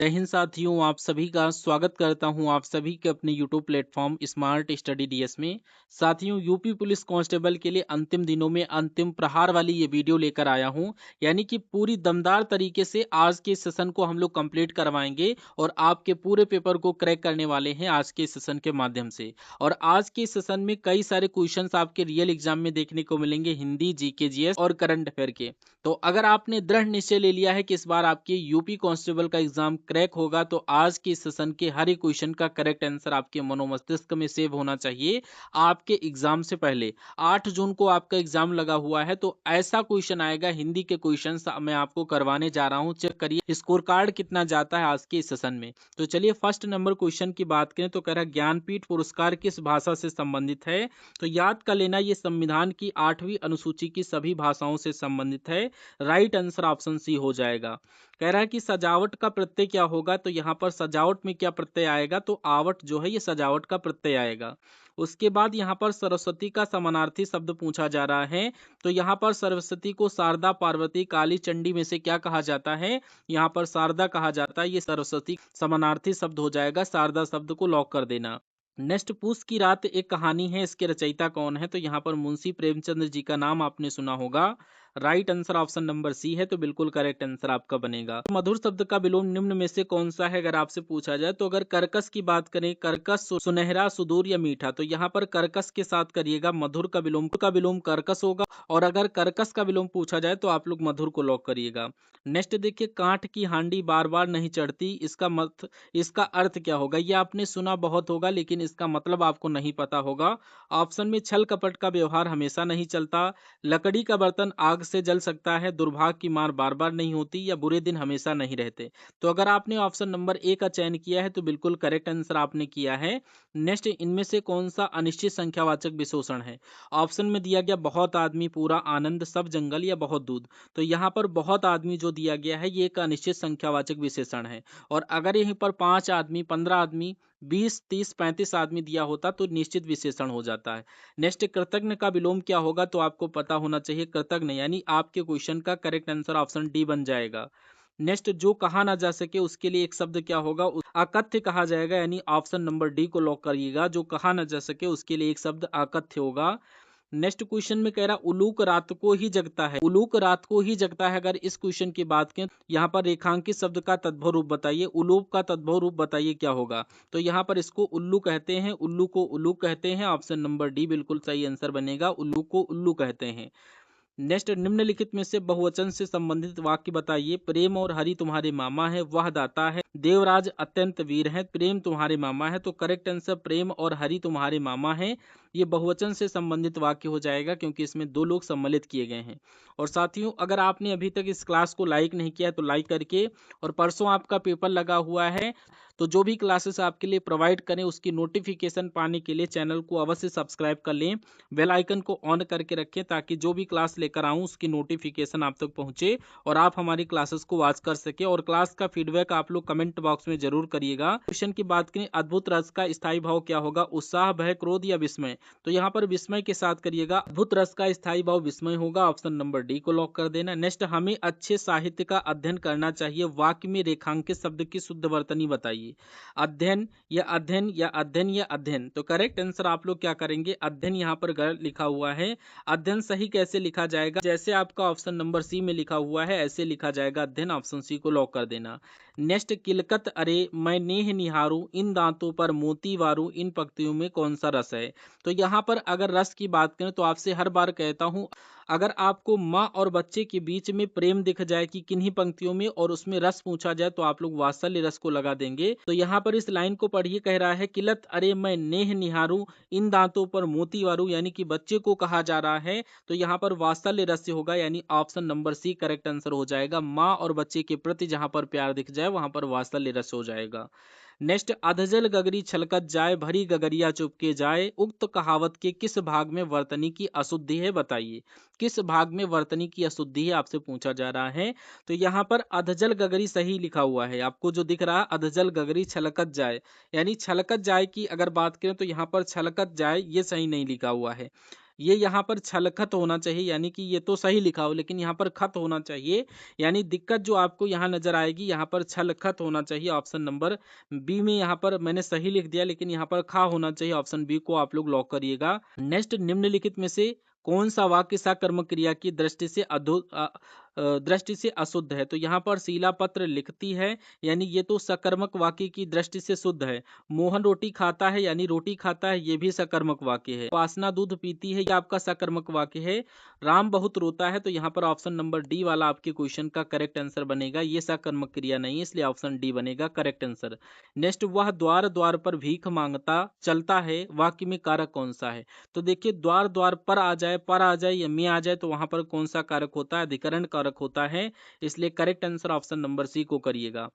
जय हिंद साथियों, आप सभी का स्वागत करता हूं आप सभी के अपने YouTube platform smart study DS में। साथियों, यूपी पुलिस कांस्टेबल के लिए अंतिम दिनों में अंतिम प्रहार वाली ये वीडियो लेकर आया हूं। यानी कि पूरी दमदार तरीके से आज के सेशन को हम लोग कंप्लीट करवाएंगे और आपके पूरे पेपर को क्रैक करने वाले हैं आज के सेशन के माध्यम से। और आज के सेशन में कई सारे क्वेश्चंस आपके रियल एग्जाम में देखने को मिलेंगे, हिंदी, जीके, जीएस और करंट अफेयर के। तो अगर आपने दृढ़ निश्चय ले लिया है कि इस बार आपके यूपी कांस्टेबल का एग्जाम क्रैक होगा, तो आज के सेशन के हर एक क्वेश्चन का करेक्ट आंसर आपके मनोमस्तिष्क में सेव होना चाहिए आपके एग्जाम से पहले। 8 जून को आपका एग्जाम लगा हुआ है, तो ऐसा क्वेश्चन आएगा, हिंदी के क्वेश्चन मैं आपको करवाने जा रहा हूं। चेक करिए स्कोर कार्ड कितना जाता है आज के सेशन में। तो चलिए फर्स्ट नंबर क्वेश्चन की बात करें तो कह रहा है ज्ञानपीठ पुरस्कार किस भाषा से संबंधित है। तो याद कर लेना, ये संविधान की 8वीं अनुसूची की सभी भाषाओं से संबंधित है। राइट आंसर ऑप्शन सी हो जाएगा। कह रहा है कि सजावट का प्रत्यय क्या होगा। तो यहाँ पर सजावट में क्या प्रत्यय आएगा, तो आवट जो है ये सजावट का प्रत्यय आएगा। उसके बाद यहाँ पर सरस्वती का समानार्थी शब्द पूछा जा रहा है। तो यहाँ पर सरस्वती को शारदा, पार्वती, काली, चंडी में से क्या कहा जाता है। यहाँ पर शारदा कहा जाता है, ये सरस्वती समानार्थी शब्द हो जाएगा। शारदा शब्द को लॉक कर देना। नेक्स्ट, पूस की रात एक कहानी है, इसके रचयिता कौन है। तो यहाँ पर मुंशी प्रेमचंद्र जी का नाम आपने सुना होगा। Right answer option number C है, तो बिल्कुल करेक्ट आंसर आपका बनेगा। तो मधुर शब्द का विलोम निम्न में से कौन सा है, अगर आपसे पूछा जाए तो अगर कर्कश की बात करें, कर्कश, सुनहरा, सुदूर या मीठा, तो यहाँ पर कर्कश के साथ करिएगा। मधुर का विलोम कर्कश होगा। और अगर कर्कश का विलोम पूछा जाए तो आप लोग मधुर को लॉक करिएगा। नेक्स्ट देखिए, कांठ की हांडी बार बार नहीं चढ़ती, इसका अर्थ क्या होगा। ये आपने सुना बहुत होगा, लेकिन इसका मतलब आपको नहीं पता होगा। ऑप्शन में छल कपट का व्यवहार हमेशा नहीं चलता, लकड़ी का बर्तन आग से जल सकता है, दुर्भाग्य की मार बार बार नहीं होती, या बुरे दिन हमेशा नहीं रहते। तो अगर आपने ऑप्शन नंबर ए का चयन किया है तो बिल्कुल करेक्ट आंसर आपने किया है। नेक्स्ट, इनमें से कौन सा अनिश्चित संख्यावाचक विशेषण है। ऑप्शन में दिया गया बहुत आदमी, पूरा आनंद, सब जंगल या बहुत दूध। तो यहाँ पर बहुत आदमी जो दिया गया है ये एक अनिश्चित संख्यावाचक विशेषण है। और अगर यहीं पर 5 आदमी, 15 आदमी, 20, 30, 35 आदमी दिया होता तो निश्चित विशेषण हो जाता है। नेक्स्ट, कृतज्ञ का विलोम क्या होगा। तो आपको पता होना चाहिए, कृतज्ञ, यानी आपके क्वेश्चन का करेक्ट आंसर ऑप्शन डी बन जाएगा। नेक्स्ट, जो कहा ना जा सके उसके लिए एक शब्द क्या होगा, अकथ्य कहा जाएगा, यानी ऑप्शन नंबर डी को लॉक करिएगा। जो कहा ना जा सके उसके लिए एक शब्द अकथ्य होगा। नेक्स्ट क्वेश्चन में कह रहा उलूक रात को ही जगता है, उलूक रात को ही जगता है। अगर इस क्वेश्चन की बात करें, यहाँ पर रेखांकित शब्द का तद्भव रूप बताइए, उलूक का तद्भव रूप बताइए क्या होगा। तो यहाँ पर इसको उल्लू कहते हैं, उल्लू को उल्लू कहते हैं। ऑप्शन नंबर डी बिल्कुल सही आंसर बनेगा, उल्लू को उल्लू कहते हैं। नेक्स्ट, निम्नलिखित में से बहुवचन से संबंधित वाक्य बताइए। प्रेम और हरि तुम्हारे मामा है, वह दाता है, देवराज अत्यंत वीर है, प्रेम तुम्हारे मामा है। तो करेक्ट आंसर प्रेम और हरि तुम्हारे मामा है, ये बहुवचन से संबंधित वाक्य हो जाएगा, क्योंकि इसमें 2 लोग सम्मिलित किए गए हैं। और साथियों, अगर आपने अभी तक इस क्लास को लाइक नहीं किया है तो लाइक करके, और परसों आपका पेपर लगा हुआ है, तो जो भी क्लासेस आपके लिए प्रोवाइड करें उसकी नोटिफिकेशन पाने के लिए चैनल को अवश्य सब्सक्राइब कर लें, बेल आइकन को ऑन करके रखें, ताकि जो भी क्लास लेकर आऊं उसकी नोटिफिकेशन आप तक पहुंचे और आप हमारी क्लासेस को वॉच कर सके। और क्लास का फीडबैक आप लोग कमेंट बॉक्स में जरूर करिएगा। क्वेश्चन की बात करें, अद्भुत रस का स्थायी भाव क्या होगा, उत्साह, भय, क्रोध या विस्मय। तो यहाँ पर विस्मय के साथ करिएगा। अद्भुत रस का स्थायी भाव विस्मय होगा, ऑप्शन नंबर डी को लॉक कर देना। नेक्स्ट, हमें अच्छे साहित्य का अध्ययन करना चाहिए, वाक्य में रेखांकित शब्द की शुद्ध वर्तनी बताइए। अध्ययन या अध्ययन या अध्ययन या अध्ययन। तो करेक्ट आंसर आप लोग क्या करेंगे, अध्ययन यहाँ पर गलत लिखा हुआ है। अध्ययन सही कैसे लिखा जाएगा, जैसे आपका ऑप्शन नंबर सी में लिखा हुआ है ऐसे लिखा जाएगा अध्ययन, ऑप्शन सी को लॉक कर देना। नेक्स्ट, किलकत अरे मैं नेह निहारूं, इन दांतों पर मोती वारूं, इन पंक्तियों में कौन सा रस है। तो यहाँ पर अगर रस की बात करें तो आपसे हर बार कहता हूँ, अगर आपको माँ और बच्चे के बीच में प्रेम दिख जाए कि किन्हीं पंक्तियों में और उसमें रस पूछा जाए तो आप लोग वात्सल्य रस को लगा देंगे। तो यहाँ पर इस लाइन को पढ़िए, कह रहा है किलत अरे मैं नेह निहारूं, इन दांतों पर मोती वारूं, यानी कि बच्चे को कहा जा रहा है। तो यहाँ पर वात्सल्य रस से होगा, यानी option number C correct answer हो जाएगा। माँ और बच्चे के प्रति जहां पर प्यार दिख जाए वहां पर वात्सल्य रस हो जाएगा। नेक्स्ट, अधजल गगरी छलकत जाए, भरी गगरिया चुपके जाए, उक्त कहावत के किस भाग में वर्तनी की अशुद्धि है बताइए। किस भाग में वर्तनी की अशुद्धि है आपसे पूछा जा रहा है। तो यहाँ पर अधजल गगरी सही लिखा हुआ है, आपको जो दिख रहा है अधजल गगरी छलकत जाए, यानी छलकत जाए की अगर बात करें तो यहाँ पर छलकत जाए ये सही नहीं लिखा हुआ है। ये यहाँ पर छलखत होना चाहिए, यानी कि ये तो सही लिखा हो लेकिन यहाँ पर खत होना चाहिए, यानी दिक्कत जो आपको यहाँ नजर आएगी यहाँ पर छलखत होना चाहिए। ऑप्शन नंबर बी में यहाँ पर मैंने सही लिख दिया लेकिन यहाँ पर खा होना चाहिए। ऑप्शन बी को आप लोग लॉक करिएगा। नेक्स्ट, निम्नलिखित में से कौन सा वाक्य सकर्मक क्रिया की दृष्टि से अशुद्ध है? तो यहाँ पर शीला पत्र लिखती है, यानी ये तो सकर्मक वाक्य की दृष्टि से शुद्ध है। मोहन रोटी खाता है, यानी रोटी खाता है, ये भी सकर्मक वाक्य है। उपासना दूध पीती है, ये आपका सकर्मक वाक्य है। राम बहुत रोता है, तो यहाँ पर ऑप्शन नंबर डी वाला आपके क्वेश्चन का करेक्ट आंसर बनेगा। ये सकर्मक क्रिया नहीं है, इसलिए ऑप्शन डी बनेगा करेक्ट आंसर। नेक्स्ट, वह द्वार द्वार पर भीख मांगता चलता है, वाक्य में कारक कौन सा है? तो देखिए, द्वार द्वार पर आ जाए या में आ जाए तो वहां पर कौन सा कारक होता है? अधिकरण कारक होता है, इसलिए correct answer option number C को करिएगा।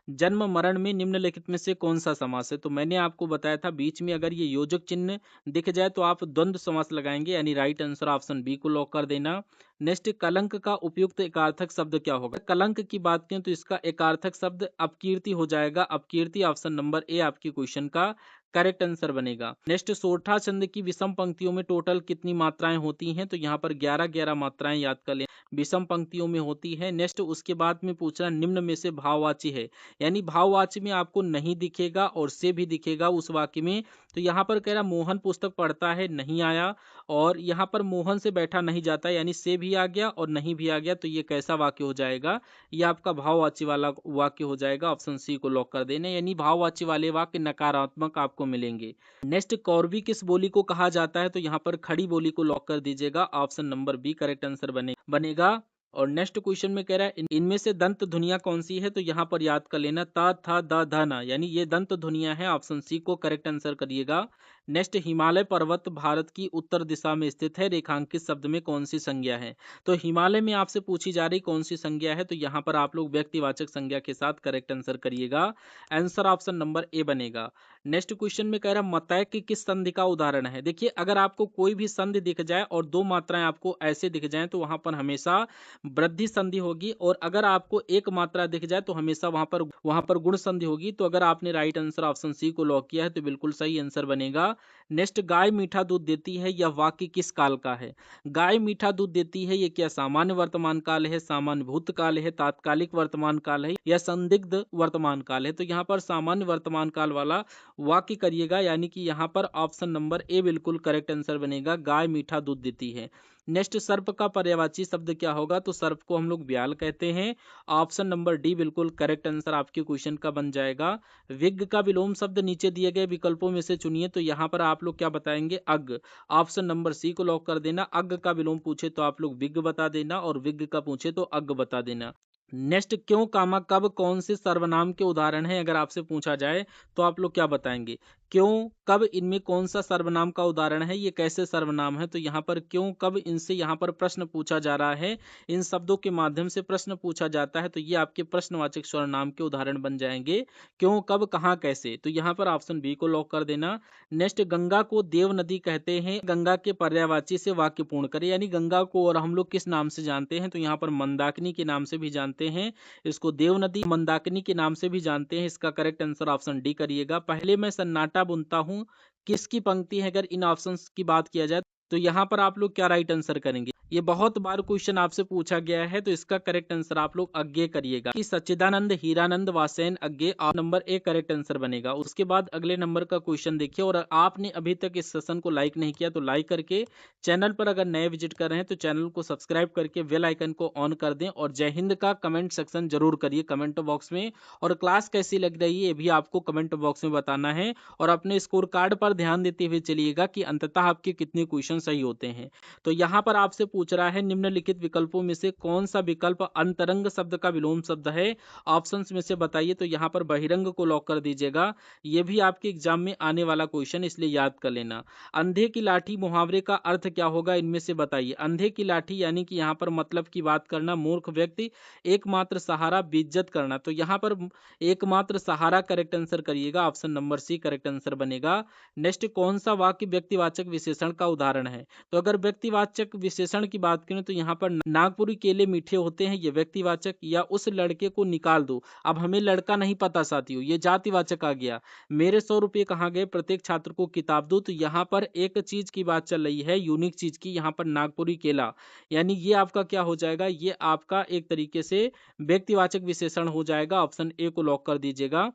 जन्म मरण में निम्नलिखित में से कौन सा समास है? तो मैंने आपको बताया था बीच में अगर ये योजक चिन्ह दिख जाए तो आप द्वंद्व समास लगाएंगे, यानी राइट आंसर ऑप्शन बी को लॉक कर देना। नेक्स्ट, कलंक का उपयुक्त एकार्थक शब्द क्या होगा? कलंक की बात करें तो इसका एकार्थक शब्द अपकीर्ति हो जाएगा। अपकीर्ति ऑप्शन नंबर ए आपकी क्वेश्चन का करेक्ट आंसर बनेगा। नेक्स्ट, सोठा छंद की विषम पंक्तियों में टोटल कितनी मात्राएं होती हैं? तो यहाँ पर 11 मात्राएं याद कर लें विषम पंक्तियों में होती है। नेक्स्ट, उसके बाद में पूछना निम्न में से भाववाची है, यानी भाववाची में आपको नहीं दिखेगा और से भी दिखेगा उस वाक्य में। तो यहाँ पर कह रहा मोहन पुस्तक पढ़ता है, नहीं आया, और यहाँ पर मोहन से बैठा नहीं जाता, यानी से भी आ गया और नहीं भी आ गया, तो ये कैसा वाक्य हो जाएगा? ये आपका भाववाची वाला वाक्य हो जाएगा। ऑप्शन सी को लॉक कर देना, यानी भाववाची वाले वाक्य नकारात्मक आपको मिलेंगे। नेक्स्ट, कौरवी किस बोली को कहा जाता है? तो यहाँ पर खड़ी बोली को लॉक कर दीजिएगा। Option number B correct answer बनेगा। और नेक्स्ट क्वेश्चन में कह रहा है इनमें से दंत ध्वनियां कौन सी है? तो यहाँ पर याद कर लेना ता था द ध न, यानी ये दंत ध्वनियां हैं। ऑप्शन सी को करेक्ट आंसर करिएगा। नेक्स्ट, हिमालय पर्वत भारत की उत्तर दिशा में स्थित है, रेखांकित शब्द में कौन सी संज्ञा है? तो हिमालय में आपसे पूछी जा रही कौन सी संज्ञा है? तो यहाँ पर आप लोग व्यक्तिवाचक संज्ञा के साथ करेक्ट आंसर करिएगा। आंसर ऑप्शन नंबर ए बनेगा। नेक्स्ट क्वेश्चन में कह रहा है मतय की किस संधि का उदाहरण है? देखिए, अगर आपको कोई भी संधि दिख जाए और दो मात्राएं आपको ऐसे दिख जाए तो वहां पर हमेशा वृद्धि संधि होगी, और अगर आपको एक मात्रा दिख जाए तो हमेशा वहां पर गुण संधि होगी। तो अगर आपने राइट आंसर ऑप्शन सी को लॉक किया है तो बिल्कुल सही आंसर बनेगा। नेक्स्ट, गाय मीठा दूध देती है, यह वाक्य किस काल का है? गाय मीठा दूध देती है, ये क्या सामान्य वर्तमान काल है, सामान्य भूतकाल है, तात्कालिक वर्तमान काल है, या संदिग्ध वर्तमान काल है? तो यहाँ पर सामान्य वर्तमान काल वाला वाक्य करिएगा, यानी कि यहाँ पर ऑप्शन नंबर ए बिल्कुल करेक्ट आंसर बनेगा। गाय मीठा दूध देती है। नेक्स्ट, सर्प का पर्यायवाची शब्द क्या होगा? तो सर्प को हम लोग ब्याल कहते हैं। ऑप्शन नंबर डी बिल्कुल करेक्ट आंसर आपके क्वेश्चन का बन जाएगा। विज्ञ का विलोम शब्द नीचे दिए गए विकल्पों में से चुनिए, तो यहाँ पर आप लोग क्या बताएंगे? अग्ग। ऑप्शन नंबर सी को लॉक कर देना। अग्ग का विलोम पूछे तो आप लोग विज्ञ बता देना, और विज्ञ का पूछे तो अग्ग बता देना। नेक्स्ट, क्यों, कामा, कब, कौन से सर्वनाम के उदाहरण हैं? अगर आपसे पूछा जाए तो आप लोग क्या बताएंगे? क्यों, कब, इनमें कौन सा सर्वनाम का उदाहरण है? ये कैसे सर्वनाम है? तो यहाँ पर क्यों, कब, इनसे यहाँ पर प्रश्न पूछा जा रहा है, इन शब्दों के माध्यम से प्रश्न पूछा जाता है, तो ये आपके प्रश्नवाचक सर्वनाम के उदाहरण बन जाएंगे। क्यों, कब, कहाँ, कैसे, तो यहाँ पर ऑप्शन बी को लॉक कर देना। नेक्स्ट, गंगा को देव नदी कहते हैं, गंगा के पर्यायवाची से वाक्य पूर्ण करें, यानी गंगा को और हम लोग किस नाम से जानते हैं? तो यहाँ पर मंदाकिनी के नाम से भी जानते हैं, इसको देव नदी मंदाकिनी के नाम से भी जानते हैं। इसका करेक्ट आंसर ऑप्शन डी करिएगा। पहले मैं सन्नाटा बुनता हूँ, किसकी पंक्ति है? अगर इन ऑप्शंस की बात किया जाए तो यहाँ पर आप लोग क्या राइट आंसर करेंगे? ये बहुत बार क्वेश्चन आपसे पूछा गया है, तो इसका करेक्ट आंसर आप लोग अज्ञे करिएगा कि Sachchidananda Hirananda Vatsyayan Agyeya. Number A correct answer बनेगा। उसके बाद अगले नंबर का क्वेश्चन देखिए, और आपने अभी तक इस सेशन को लाइक नहीं किया तो लाइक करके, चैनल पर अगर नए विजिट कर रहे हैं तो चैनल को सब्सक्राइब करके बेल आइकन को ऑन कर दें, और जय हिंद का कमेंट सेक्शन जरूर करिए कमेंट बॉक्स में, और क्लास कैसी लग रही है ये भी आपको कमेंट बॉक्स में बताना है, और अपने स्कोर कार्ड पर ध्यान देते हुए चलिएगा कि अंततः आपके कितने क्वेश्चन सही होते हैं। तो यहाँ पर आपसे पूछ रहा है निम्नलिखित विकल्पों में से कौन सा विकल्प अंतरंग शब्द का विलोम शब्द है? ऑप्शंस में से बताइए। तो यहाँ पर बहिरंग को लॉक कर दीजिएगा। ये भी आपके एग्जाम में आने वाला क्वेश्चन, इसलिए याद कर लेना। अंधे की लाठी मुहावरे का अर्थ क्या होगा? इनमें से बताइए। अंधे की लाठी यानी कि यहाँ पर मतलब की बात करना, मूर्ख व्यक्ति, एकमात्र सहारा, बेइज्जत करना। तो यहाँ पर एकमात्र सहारा करेक्ट आंसर करिएगा। Option number C correct answer बनेगा। नेक्स्ट, कौन सा वाक्य व्यक्तिवाचक विशेषण का उदाहरण है? तो अगर व्यक्तिवाचक विशेषण की बात करें तो यहाँ पर नागपुरी केले मीठे होते हैं, ये व्यक्तिवाचक, या उस लड़के को निकाल दो। अब हमें लड़का नहीं पता साथियों, ये जातिवाचक आ गया। मेरे 100 रुपये कहाँ गए, प्रत्येक छात्र को किताब दो, तो यहाँ पर एक चीज की बात चल रही है, यूनिक चीज की, यहाँ पर नागपुरी केला, यानी ये आपका क्या हो जाएगा, ये आपका एक तरीके से व्यक्तिवाचक विशेषण हो जाएगा। ऑप्शन ए को लॉक कर दीजिएगा।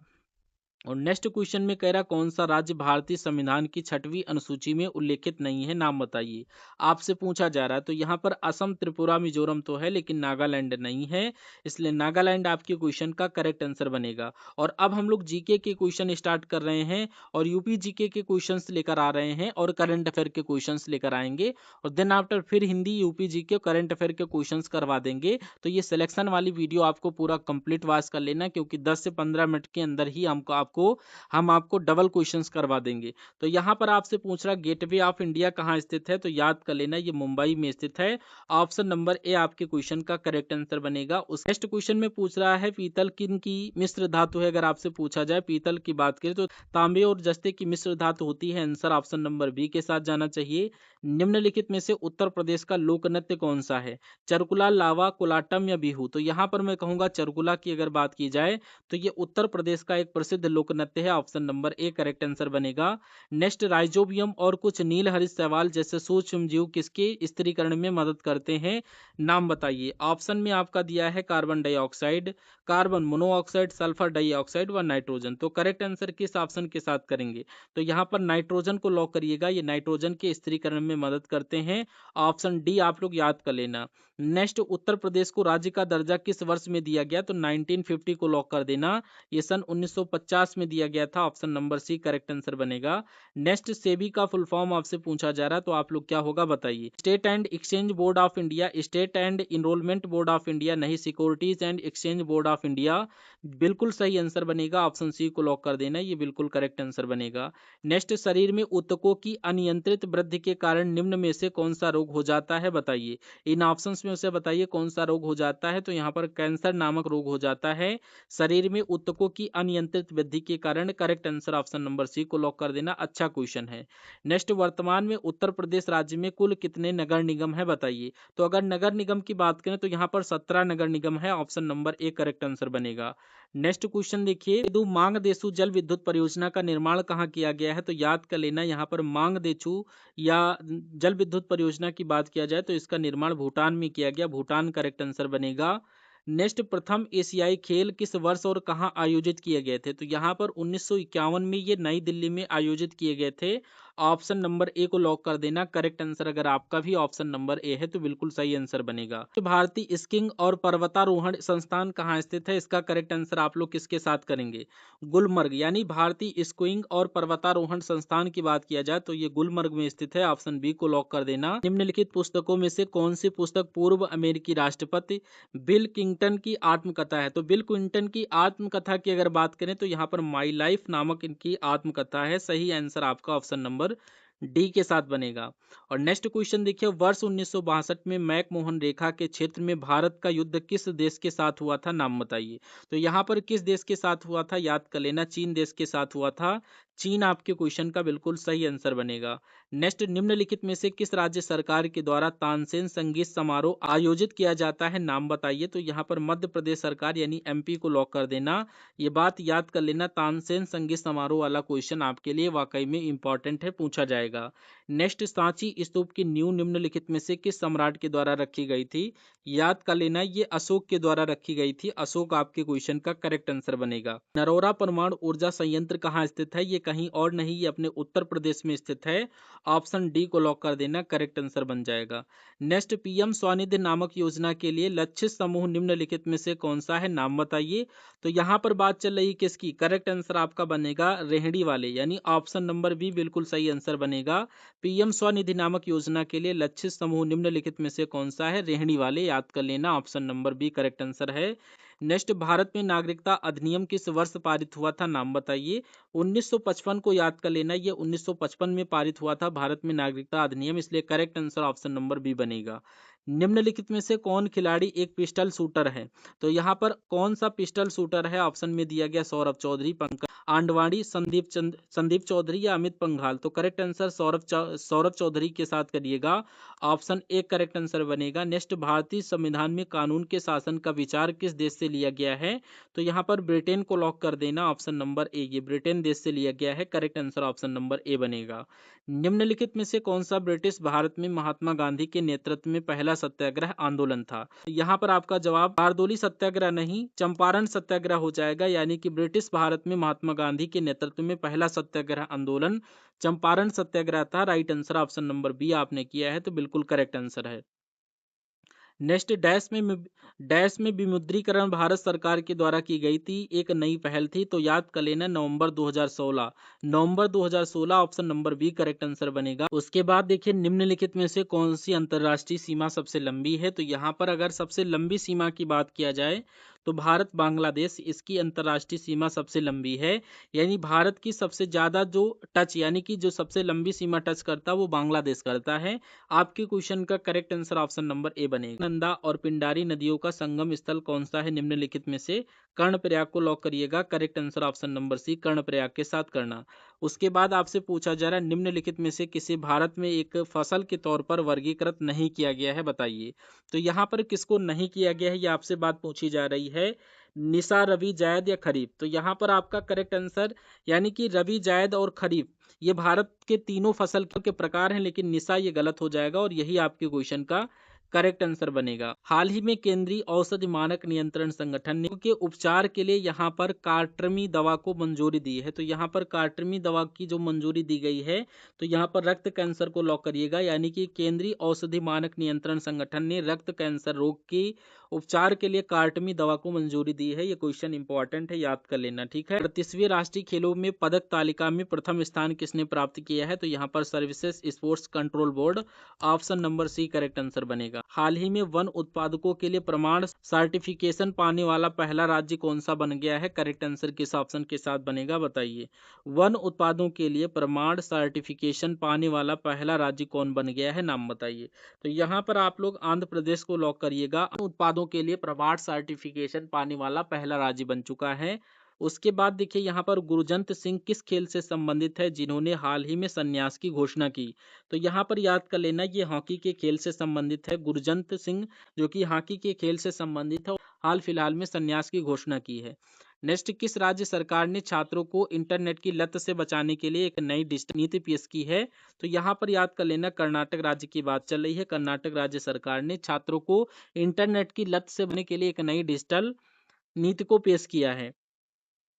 और नेक्स्ट क्वेश्चन में कह रहा कौन सा राज्य भारतीय संविधान की 6वीं अनुसूची में उल्लेखित नहीं है, नाम बताइए। आपसे पूछा जा रहा है, तो यहाँ पर असम, त्रिपुरा, मिजोरम तो है लेकिन नागालैंड नहीं है, इसलिए नागालैंड आपके क्वेश्चन का करेक्ट आंसर बनेगा। और अब हम लोग जीके के क्वेश्चन स्टार्ट कर रहे हैं, और यूपी जीके के क्वेश्चंस लेकर आ रहे हैं, और करंट अफेयर के क्वेश्चंस लेकर आएंगे, और देन आफ्टर फिर Hindi, UP GK, current affair के क्वेश्चंस करवा देंगे। तो ये सिलेक्शन वाली वीडियो आपको पूरा कंप्लीट वॉच कर लेना, क्योंकि 10 से 15 मिनट के अंदर ही हम आपको डबल क्वेश्चंस करवा देंगे। तो यहाँ पर आपसे पूछ रहा गेटवे ऑफ इंडिया कहाँ स्थित है, तो याद कर लेना ये मुंबई में स्थित है। ऑप्शन नंबर ए आपके क्वेश्चन का करेक्ट आंसर बनेगा। उस नेक्स्ट क्वेश्चन में पूछ रहा है पीतल किन की मिश्र धातु है। अगर आपसे पूछा जाए पीतल की बात करें तो तांबे और जस्ते की मिश्र धातु होती है। आंसर ऑप्शन नंबर बी के साथ जाना चाहिए। निम्नलिखित में से उत्तर प्रदेश का लोक नृत्य कौन सा है, चरकुला, लावा, कोलाटम या बिहू। तो यहाँ पर मैं कहूंगा चरकुला की अगर बात की जाए तो ये उत्तर प्रदेश का एक प्रसिद्ध लोक नृत्य है। Option number A correct answer बनेगा। नेक्स्ट, राइजोबियम और कुछ नीलहरित शैवाल जैसे सूक्ष्म जीव किसके स्थिरीकरण में मदद करते हैं, नाम बताइए। ऑप्शन में आपका दिया है carbon dioxide, carbon monoxide, sulphur dioxide व नाइट्रोजन। तो करेक्ट आंसर किस ऑप्शन के साथ करेंगे, तो यहाँ पर नाइट्रोजन को लॉक करिएगा, ये नाइट्रोजन के स्थिरीकरण में मदद करते हैं। ऑप्शन डी आप लोग याद कर लेना। नेक्स्ट, उत्तर प्रदेश को राज्य का दर्जा किस वर्ष में दिया गया, तो 1950 को लॉक कर देना, ये सन 1950 में दिया गया था। Option number C correct answer बनेगा। नेक्स्ट, सेबी का फुल फॉर्म आपसे पूछा जा रहा है, तो आप लोग क्या होगा बताइए। State and exchange board of India, state and enrolment board of India नहीं, securities and exchange board of India. बिल्कुल सही आंसर बनेगा, ऑप्शन सी को लॉक कर देना, ये बिल्कुल करेक्ट आंसर बनेगा। नेक्स्ट, शरीर में ऊतकों की अनियंत्रित वृद्धि के कारण निम्न में से कौन सा रोग हो जाता है, बताइए। इन ऑप्शंस में से बताइए कौन सा रोग हो जाता है, तो यहाँ पर कैंसर नामक रोग हो जाता है शरीर में ऊतकों की अनियंत्रित वृद्धि के कारण। Correct answer option number C को लॉक कर देना, अच्छा क्वेश्चन है। नेक्स्ट, वर्तमान में उत्तर प्रदेश राज्य में कुल कितने नगर निगम है, बताइए। तो अगर नगर निगम की बात करें तो यहाँ पर 17 नगर निगम है। Option number A correct answer बनेगा। नेक्स्ट क्वेश्चन देखिए, दो मांगदेछू जल विद्युत परियोजना का निर्माण कहाँ किया गया है, तो याद कर लेना, यहाँ पर मांगदेछू या जल विद्युत परियोजना की बात किया जाए तो इसका निर्माण भूटान में किया गया, भूटान करेक्ट आंसर बनेगा। नेक्स्ट, प्रथम एशियाई खेल किस वर्ष और कहाँ आयोजित किए गए थे, तो यहाँ पर 1951 में ये नई दिल्ली में आयोजित किए गए थे। ऑप्शन नंबर ए को लॉक कर देना, करेक्ट आंसर अगर आपका भी ऑप्शन नंबर ए है तो बिल्कुल सही आंसर बनेगा। तो भारतीय स्कीइंग और पर्वतारोहण संस्थान कहाँ स्थित है, इसका करेक्ट आंसर आप लोग किसके साथ करेंगे, गुलमर्ग, यानी भारतीय स्कीइंग और पर्वतारोहण संस्थान की बात किया जाए तो ये गुलमर्ग में स्थित है। ऑप्शन बी को लॉक कर देना। निम्नलिखित पुस्तकों में से कौन सी पुस्तक पूर्व अमेरिकी राष्ट्रपति बिल क्लिंटन की आत्मकथा है, तो बिल क्लिंटन की आत्मकथा की अगर बात करें तो यहाँ पर माई लाइफ नामक इनकी आत्मकथा है। सही आंसर आपका ऑप्शन नंबर डी के साथ बनेगा। और नेक्स्ट क्वेश्चन देखिए, वर्ष 1962 में मैकमोहन रेखा के क्षेत्र में भारत का युद्ध किस देश के साथ हुआ था, नाम बताइए। तो यहाँ पर किस देश के साथ हुआ था, याद कर लेना, चीन देश के साथ हुआ था। चीन आपके क्वेश्चन का बिल्कुल सही आंसर बनेगा। नेक्स्ट, निम्नलिखित में से किस राज्य सरकार के द्वारा तानसेन संगीत समारोह आयोजित किया जाता है, नाम बताइए। तो यहाँ पर मध्य प्रदेश सरकार यानी एमपी को लॉक कर देना, ये बात याद कर लेना, तानसेन संगीत समारोह वाला क्वेश्चन आपके लिए वाकई में इंपॉर्टेंट है, पूछा जाएगा। नेक्स्ट, सांची स्तूप की नींव निम्नलिखित में से किस सम्राट के द्वारा रखी गई थी, याद कर लेना, ये अशोक के द्वारा रखी गई थी। अशोक आपके क्वेश्चन का करेक्ट आंसर बनेगा। नरोरा परमाणु ऊर्जा संयंत्र कहाँ स्थित है, ये कहीं और नहीं, ये अपने उत्तर प्रदेश में स्थित है। ऑप्शन डी को लॉक कर देना, करेक्ट आंसर बन जाएगा। नेक्स्ट, पीएम स्वनिधि नामक योजना के लिए लक्षित समूह निम्नलिखित में से कौन सा है, नाम बताइए। तो यहाँ पर बात चल रही है किसकी, करेक्ट आंसर आपका बनेगा रेहड़ी वाले, यानी ऑप्शन नंबर बी बिल्कुल सही आंसर बनेगा। पीएम स्वनिधि नामक योजना के लिए लक्षित समूह निम्नलिखित में से कौन सा है, रेहड़ी वाले, याद कर लेना, option number B correct answer है। नेक्स्ट, भारत में नागरिकता अधिनियम किस वर्ष पारित हुआ था, नाम बताइए। 1955 को याद कर लेना, ये 1955 में पारित हुआ था भारत में नागरिकता अधिनियम, इसलिए correct answer option number B बनेगा। निम्नलिखित में से कौन खिलाड़ी एक पिस्टल शूटर है, तो यहाँ पर कौन सा पिस्टल शूटर है, ऑप्शन में दिया गया सौरभ चौधरी, पंकज। आंडवाणी, संदीप चौधरी या अमित पंघाल। तो करेक्ट आंसर सौरभ चौधरी के साथ करिएगा। ऑप्शन ए करेक्ट आंसर बनेगा। नेक्स्ट, भारतीय संविधान में कानून के शासन का विचार किस देश से लिया गया है? तो यहाँ पर ब्रिटेन को लॉक कर देना, ऑप्शन नंबर ए, ये ब्रिटेन देश से लिया गया है। Correct answer option number A बनेगा। निम्नलिखित में से कौन सा ब्रिटिश भारत में महात्मा गांधी के नेतृत्व में पहला सत्याग्रह आंदोलन था? यहाँ पर आपका जवाब बारदोली सत्याग्रह नहीं, चंपारण सत्याग्रह हो जाएगा। यानी कि ब्रिटिश भारत में महात्मा गांधी के नेतृत्व में पहला सत्याग्रह आंदोलन चंपारण सत्याग्रह था। Right answer option number B आपने किया है, तो बिल्कुल करेक्ट आंसर है। नेक्स्ट, डैश में विमुद्रीकरण भारत सरकार के द्वारा की गई थी, एक नई पहल थी। तो याद कर लेना, नवंबर 2016, नवंबर 2016 option number B correct answer बनेगा। उसके बाद देखिए, निम्नलिखित में से कौन सी अंतर्राष्ट्रीय सीमा सबसे लंबी है? तो यहाँ पर अगर सबसे लंबी सीमा की बात किया जाए तो भारत बांग्लादेश, इसकी अंतर्राष्ट्रीय सीमा सबसे लंबी है। यानी भारत की सबसे ज्यादा जो टच, यानी कि जो सबसे लंबी सीमा टच करता है वो बांग्लादेश करता है। आपके क्वेश्चन का correct answer option number A बनेगा। नंदा और पिंडारी नदियों का संगम स्थल कौन सा है निम्नलिखित में से? कर्णप्रयाग को लॉक करिएगा। Correct answer option number C, Karnaprayag के साथ करना। उसके बाद आपसे पूछा जा रहा है, निम्नलिखित में से किसी भारत में एक फसल के तौर पर वर्गीकृत नहीं किया गया है, बताइए। तो यहाँ पर किसको नहीं किया गया है, ये आपसे बात पूछी जा रही है। निशा, रबी, जायद या खरीफ? तो यहाँ पर आपका करेक्ट आंसर, यानी कि रबी, जायद और खरीफ, ये भारत के तीनों फसल के प्रकार हैं, लेकिन निशा ये गलत हो जाएगा और यही आपके क्वेश्चन का करेक्ट आंसर बनेगा। हाल ही में केंद्रीय औषधि मानक नियंत्रण संगठन ने के उपचार के लिए यहाँ पर कार्टरमी दवा को मंजूरी दी है। तो यहाँ पर कार्टरमी दवा की जो मंजूरी दी गई है, तो यहाँ पर रक्त कैंसर को लॉक करिएगा। यानी कि केंद्रीय औषधि मानक नियंत्रण संगठन ने रक्त कैंसर रोग के उपचार के लिए कार्टमी दवा को मंजूरी दी है। ये क्वेश्चन इंपॉर्टेंट है, याद कर लेना, ठीक है। 38वें राष्ट्रीय खेलों में पदक तालिका में प्रथम स्थान किसने प्राप्त किया है? तो यहाँ पर services sports control board, option number C correct answer बनेगा। हाल ही में वन उत्पादकों के लिए प्रमाण सर्टिफिकेशन पाने वाला पहला राज्य कौन सा बन गया है? करेक्ट आंसर किस ऑप्शन के साथ बनेगा, बताइए। वन उत्पादों के लिए प्रमाण सर्टिफिकेशन पाने वाला पहला राज्य कौन बन गया है, नाम बताइए। तो यहाँ पर आप लोग आंध्र प्रदेश को लॉक करिएगा। उत्पादों के लिए प्रमाण सर्टिफिकेशन पाने वाला पहला राज्य बन चुका है। उसके बाद देखिए, यहाँ पर गुरजंत सिंह किस खेल से संबंधित है जिन्होंने हाल ही में संन्यास की घोषणा की? तो यहाँ पर याद कर लेना, ये हॉकी के खेल से संबंधित है। गुरजंत सिंह जो कि हॉकी के खेल से संबंधित है, हाल फिलहाल में संन्यास की घोषणा की है। नेक्स्ट, किस राज्य सरकार ने छात्रों को इंटरनेट की लत से बचाने के लिए एक नई डिजिटल नीति पेश की है? तो यहाँ पर याद कर लेना, कर्नाटक राज्य की बात चल रही है। कर्नाटक राज्य सरकार ने छात्रों को इंटरनेट की लत से बचने के लिए एक नई डिजिटल नीति को पेश किया है।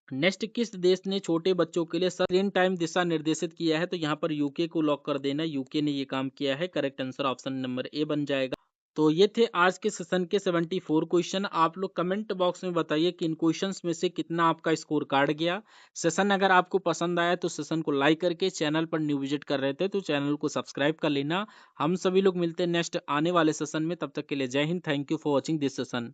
नेक्स्ट, किस देश ने छोटे बच्चों के लिए स्क्रीन टाइम दिशा निर्देशित किया है? तो यहाँ पर यूके को लॉक कर देना, यूके ने ये काम किया है। Correct answer option number A बन जाएगा। तो ये थे आज के सेशन के 74 क्वेश्चन। आप लोग कमेंट बॉक्स में बताइए कि इन क्वेश्चंस में से कितना आपका स्कोर काट गया। सेशन अगर आपको पसंद आया तो सेशन को लाइक करके, चैनल पर न्यू विजिट कर रहे थे तो चैनल को सब्सक्राइब कर लेना। हम सभी लोग मिलते हैं नेक्स्ट आने वाले सेशन में, तब तक के लिए जय Hind. Thank you for watching this session.